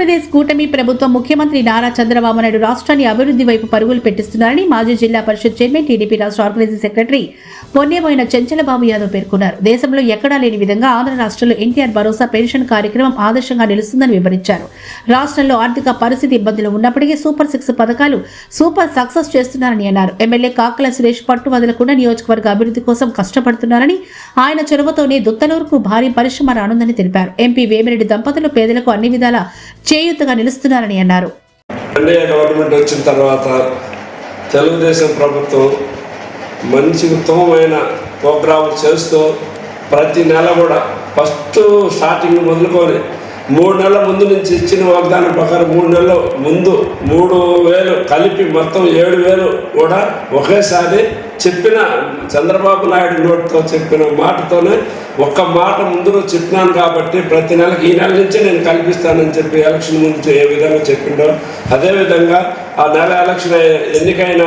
ఆంధ్రప్రదేశ్ కూటమి ప్రభుత్వం ముఖ్యమంత్రి నారా చంద్రబాబు నాయుడు రాష్ట్రాన్ని అభివృద్ధి వైపు పరుగులు పెట్టిస్తున్నారని మాజీ జిల్లా పరిషత్ చైర్మన్ టీడీపీ రాష్ట్ర ఆర్గనైజింగ్ సెక్రటరీ పొన్నేబోయిన చెంచలబాబు యాదవ్ పేర్కొన్నారు. దేశంలో ఎక్కడా లేని విధంగా ఆంధ్ర రాష్ట్రంలో ఎన్టీఆర్ భరోసా పెన్షన్ కార్యక్రమం ఆదర్శంగా నిలుస్తుందని వివరించారు. రాష్ట్రంలో ఆర్థిక పరిస్థితి ఇబ్బందులు ఉన్నప్పటికీ సూపర్ 6 పథకాలు సూపర్ సక్సెస్ చేస్తున్నారని అన్నారు. ఎమ్మెల్యే కాకల సురేష్ పట్టు వదలకుండా నియోజకవర్గ అభివృద్ధి కోసం కష్టపడుతున్నారని, ఆయన చొరవతోనే దుత్తలూరుకు భారీ పరిశ్రమ రానుందని తెలిపారు. ఎంపీ వేమిరెడ్డి దంపతులు పేదలకు అన్ని విధాల చేయూతగా నిలుస్తున్నారని అన్నారు. గవర్నమెంట్ వచ్చిన తర్వాత తెలుగుదేశం ప్రభుత్వం మంచి ఉత్తమమైన ప్రోగ్రాములు చేస్తూ ప్రతి నెల కూడా ఫస్ట్ స్టార్టింగ్ మొదలుకొని 3 నెలల ముందు నుంచి ఇచ్చిన వాగ్దానం ప్రకారం 3 నెలల ముందు 3,000 కలిపి మొత్తం 7,000 కూడా ఒకేసారి చెప్పిన చంద్రబాబు నాయుడు నోటితో చెప్పిన మాటతోనే ఒక్క మాట ముందు చెప్పినాను కాబట్టి ప్రతి నెలకి ఈ నెల నుంచే నేను కల్పిస్తానని చెప్పి ఎలక్షన్ ముందు ఏ విధంగా చెప్పిండో అదేవిధంగా ఆ నెల ఎలక్షన్ ఎన్నికైన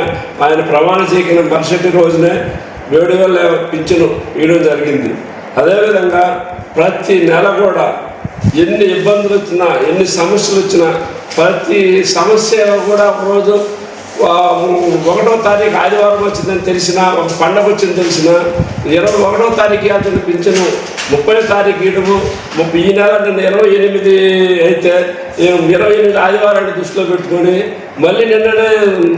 ఆయన ప్రమాణ చేసిన మరుసటి రోజునే 7,000 పింఛను ఇవ్వడం జరిగింది. అదేవిధంగా ప్రతి నెల కూడా ఎన్ని ఇబ్బందులు వచ్చినా ఎన్ని సమస్యలు వచ్చినా ప్రతి సమస్య కూడా ఒకరోజు 1వ తారీఖు ఆదివారం వచ్చిందని తెలిసినా, ఒక పండగ వచ్చిందని తెలిసినా 21వ తారీఖు అతను పింఛను 30వ తారీఖు ఇవ్వడము, ఈ నెల 28 అయితే 28 ఆదివారాన్ని దృష్టిలో పెట్టుకొని మళ్ళీ నిన్ననే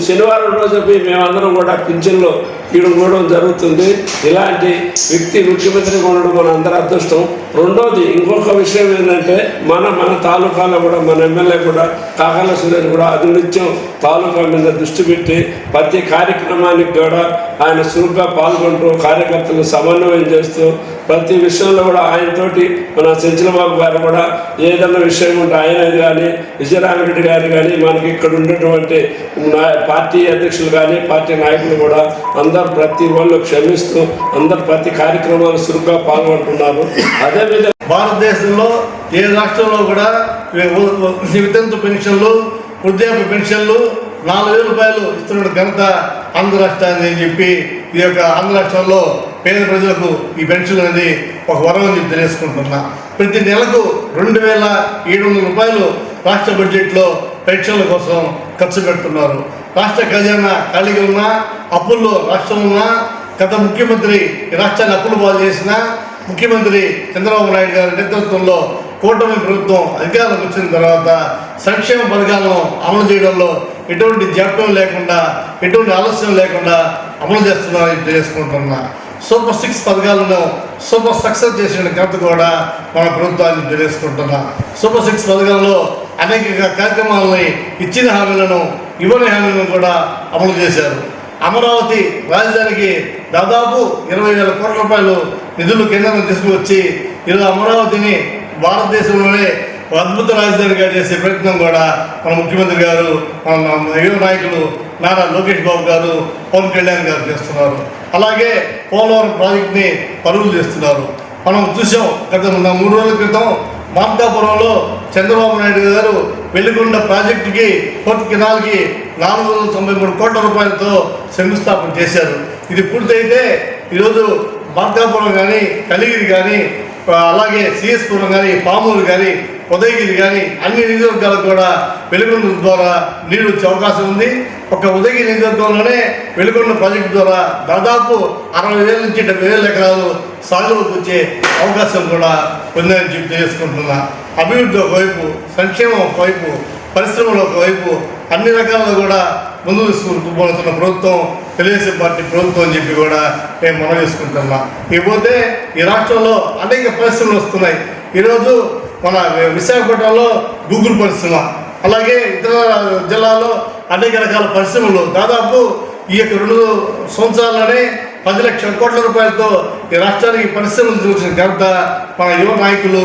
శనివారం రోజు మేమందరం కూడా పింఛన్లో ఇవ్వడం జరుగుతుంది. ఇలాంటి వ్యక్తి ముఖ్యమంత్రిగా ఉండడం మన అందరి అదృష్టం. రెండోది ఇంకొక విషయం ఏంటంటే మన తాలూకాలో కూడా మన ఎమ్మెల్యే కూడా కాకల సురేష్ కూడా అదినిత్యం తాలూకా మీద దృష్టి పెట్టి ప్రతి కార్యక్రమానికి కూడా ఆయన చురుగ్గా పాల్గొంటూ కార్యకర్తలు సమన్వయం చేస్తూ ప్రతి విషయంలో కూడా ఆయనతోటి మన చెంచలబాబు గారు కూడా ఏదన్నా విషయం ఉంటే ఆయన కానీ విజయరామరెడ్డి గారు కానీ మనకి ఇక్కడ ఉన్నటువంటి పార్టీ అధ్యక్షులు కానీ పార్టీ నాయకులు కూడా అందరూ ప్రతి వాళ్ళు క్షమిస్తూ అందరు ప్రతి కార్యక్రమాలు చురుగ్గా పాల్గొంటున్నారు. అదేవిధంగా భారతదేశంలో ఏ రాష్ట్రంలో కూడా వితంతు పెన్షన్లు, వృద్ధాప్య పెన్షన్లు 4,000 రూపాయలు ఇస్తున్న ఘనత ఆంధ్ర రాష్ట్రాన్ని అని చెప్పి ఈ యొక్క ఆంధ్ర రాష్ట్రంలో పేద ప్రజలకు ఈ పెన్షన్ అనేది ఒక వరం అని చెప్పి తెలియజేసుకుంటున్నా. ప్రతి నెలకు 2,700 రూపాయలు రాష్ట్ర బడ్జెట్లో పెన్షన్ల కోసం ఖర్చు పెడుతున్నారు. రాష్ట్ర ఖజానా ఖాళీగా ఉన్నా, అప్పుల్లో రాష్ట్రం ఉన్నా, గత ముఖ్యమంత్రి ఈ రాష్ట్రాన్ని అప్పులు పాలు చేసిన ముఖ్యమంత్రి చంద్రబాబు నాయుడు గారి నేతృత్వంలో కూటమి ప్రభుత్వం అధికారంలోకి వచ్చిన తర్వాత సంక్షేమ పథకాలను అమలు చేయడంలో ఎటువంటి జాప్యం లేకుండా, ఎటువంటి ఆలస్యం లేకుండా అమలు చేస్తున్నారని తెలియజేసుకుంటున్నా. సూపర్ 6 పథకాలను సూపర్ సక్సెస్ చేసిన ఘనత కూడా మన ప్రభుత్వాన్ని తెలియజేసుకుంటున్నా. సూపర్ 6 పథకాలలో అనేక కార్యక్రమాలని ఇచ్చిన హామీలను, ఇవ్వని హామీలను కూడా అమలు చేశారు. అమరావతి రాజధానికి దాదాపు 20,000 కోట్ల రూపాయలు నిధులు కేంద్రం తీసుకువచ్చి ఈరోజు అమరావతిని భారతదేశంలోనే అద్భుత రాజధానిగా చేసే ప్రయత్నం కూడా మన ముఖ్యమంత్రి గారు, మన యువ నాయకులు నారా లోకేష్ బాబు గారు, పవన్ కళ్యాణ్ గారు చేస్తున్నారు. అలాగే పోలవరం ప్రాజెక్టుని పరుగులు చేస్తున్నారు. మనం చూసాం గత 3 రోజుల క్రితం మార్కాపురంలో చంద్రబాబు నాయుడు గారు వెలిగొండ ప్రాజెక్టుకి కొత్త కెనాల్కి 493 కోట్ల రూపాయలతో శంకుస్థాపన చేశారు. ఇది పూర్తయితే ఈరోజు మార్కాపురం కానీ, కలిగిరి కానీ, అలాగే సిఎస్పురం కానీ, పామూరు కానీ, ఉదయగిరి కానీ అన్ని నియోజకవర్గాలకు కూడా వెలుగొండ ద్వారా నీరు వచ్చే అవకాశం ఉంది. ఒక ఉదయగిరి నియోజకవర్గంలోనే వెలుగొండ ప్రాజెక్టు ద్వారా దాదాపు 60,000 నుంచి 70,000 ఎకరాలు సాగులోకి వచ్చే అవకాశం కూడా ఉందని చెప్పి తెలుసుకుంటున్నా. అభివృద్ధి ఒకవైపు, సంక్షేమం ఒకవైపు, పరిశ్రమలు ఒకవైపు అన్ని రకాలుగా కూడా ముందు తీసుకుపోతున్న ప్రభుత్వం తెలుగుదేశం పార్టీ ప్రభుత్వం అని చెప్పి కూడా మేము మనం చేసుకుంటున్నా. ఇకపోతే ఈ రాష్ట్రంలో అనేక పరిశ్రమలు వస్తున్నాయి. ఈరోజు మన విశాఖపట్నంలో గూగుల్ పరిశ్రమ, అలాగే ఇతర జిల్లాలో అనేక రకాల పరిశ్రమలు దాదాపు ఈ యొక్క 2 సంవత్సరాల్లోనే 10 లక్షల కోట్ల రూపాయలతో ఈ రాష్ట్రానికి పరిశ్రమలు చూసిన ఘనత మన యువ నాయకులు,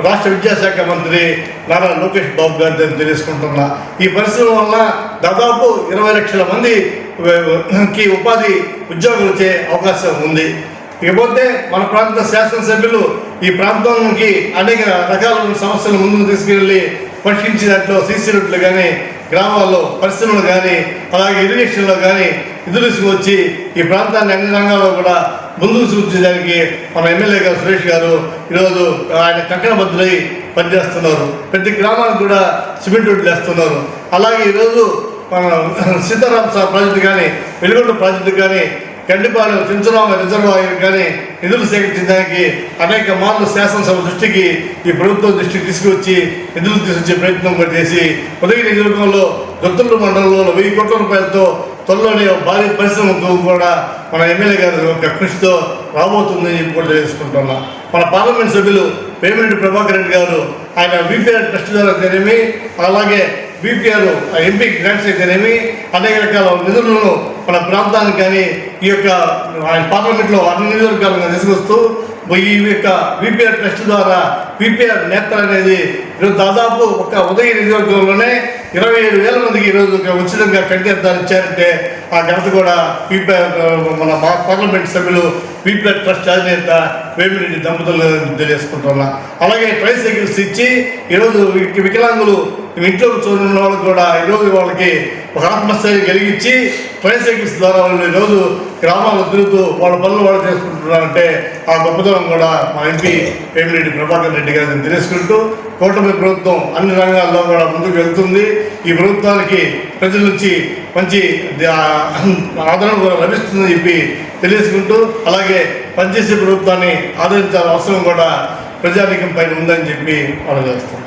రాష్ట్ర విద్యాశాఖ మంత్రి నారా లోకేష్ బాబు గారిని తెలుసుకుంటున్నా. ఈ పరిశ్రమ వల్ల దాదాపు 20 లక్షల మందికి ఉపాధి ఉద్యోగాలు వచ్చే అవకాశం ఉంది. ఇకపోతే మన ప్రాంత శాసనసభ్యులు ఈ ప్రాంతానికి అనేక రకాల సమస్యలు ముందుకు తీసుకెళ్ళి పరిష్కరించే దాంట్లో సీసీ రోడ్లు కానీ, గ్రామాల్లో పరిశ్రమలు కానీ, అలాగే ఇరిగేషన్లో కానీ నిధులు తీసుకువచ్చి ఈ ప్రాంతాన్ని అన్ని రంగాల్లో కూడా ముందుకు చూపించడానికి మన ఎమ్మెల్యే గారు సురేష్ గారు ఈరోజు ఆయన కంకణబద్ధులై పనిచేస్తున్నారు. ప్రతి గ్రామానికి కూడా సిమెంట్ రోడ్లు వేస్తున్నారు. అలాగే ఈరోజు మన సీతారాం ప్రాజెక్టు కానీ, వెలుగొండ ప్రాజెక్టు కానీ, గండిపాలెం చించరామ రిజర్వాయర్ కానీ నిధులు సేకరించడానికి అనేక మార్లు శాసనసభ దృష్టికి ఈ ప్రభుత్వం దృష్టికి తీసుకువచ్చి నిధులు తీసుకొచ్చే ప్రయత్నం కూడా చేసి ఉదయ నియోజకవర్గంలో దొత్తుల మండలంలో 1000 కోట్ల రూపాయలతో త్వరలోనే భారీ పరిశ్రమకు కూడా మన ఎమ్మెల్యే గారి యొక్క కృషితో రాబోతుందని చెప్పి కూడా తెలుసుకుంటున్నాం. మన పార్లమెంట్ సభ్యులు వేమిరెడ్డి ప్రభాకర్ రెడ్డి గారు ఆయన బీపీఆర్ ట్రస్ట్ ద్వారా అయితేనేమి, అలాగే బీపీఆర్ ఎంపీ గ్రాంట్స్ అయితేనేమి అనేక రకాల నిధులను మన ప్రాంతానికి కానీ ఈ యొక్క ఆయన పార్లమెంట్లో అన్ని నియోజకవర్గాలను తీసుకొస్తూ ఈ యొక్క బీపీఆర్ ట్రస్ట్ ద్వారా బీపీఆర్ నేత్ర అనేది ఈరోజు దాదాపు ఒక ఉదయ నియోజకవర్గంలోనే 27,000 మందికి ఈరోజు ఉచితంగా కంటి అద్దాలు ఇచ్చారంటే ఆ ఘనత కూడా బీపీఆర్ మన పార్లమెంట్ సభ్యులు బీపీఆర్ ట్రస్ట్ అధినేత వేమిరెడ్డి దంపతులు తెలియజేసుకుంటున్నా. అలాగే ట్రైసైకిల్స్ ఇచ్చి ఈరోజు వికలాంగులు ఇంట్లో కూర్చొని వాళ్ళకి కూడా ఈరోజు వాళ్ళకి ఒక ఆత్మస్థైర్యం కలిగించి ట్రైసైకిల్స్ ద్వారా వాళ్ళు ఈరోజు గ్రామాలు తిరుగుతూ వాళ్ళ పనులు వాళ్ళు చేసుకుంటున్నారంటే ఆ గొప్పతనం కూడా మా ఎంపీ వేమిరెడ్డి ప్రభాకర్ రెడ్డి గారిని తెలుసుకుంటూ కూటమి ప్రభుత్వం అన్ని రంగాల్లో కూడా ముందుకు వెళ్తుంది. ఈ ప్రభుత్వానికి ప్రజల నుంచి మంచి ఆదరణ కూడా లభిస్తుందని చెప్పి తెలియజేసుకుంటూ అలాగే పనిచేసే ప్రభుత్వాన్ని ఆదరించాల్సిన అవసరం కూడా ప్రజానీకం పైన ఉందని చెప్పి మనం చేస్తాం.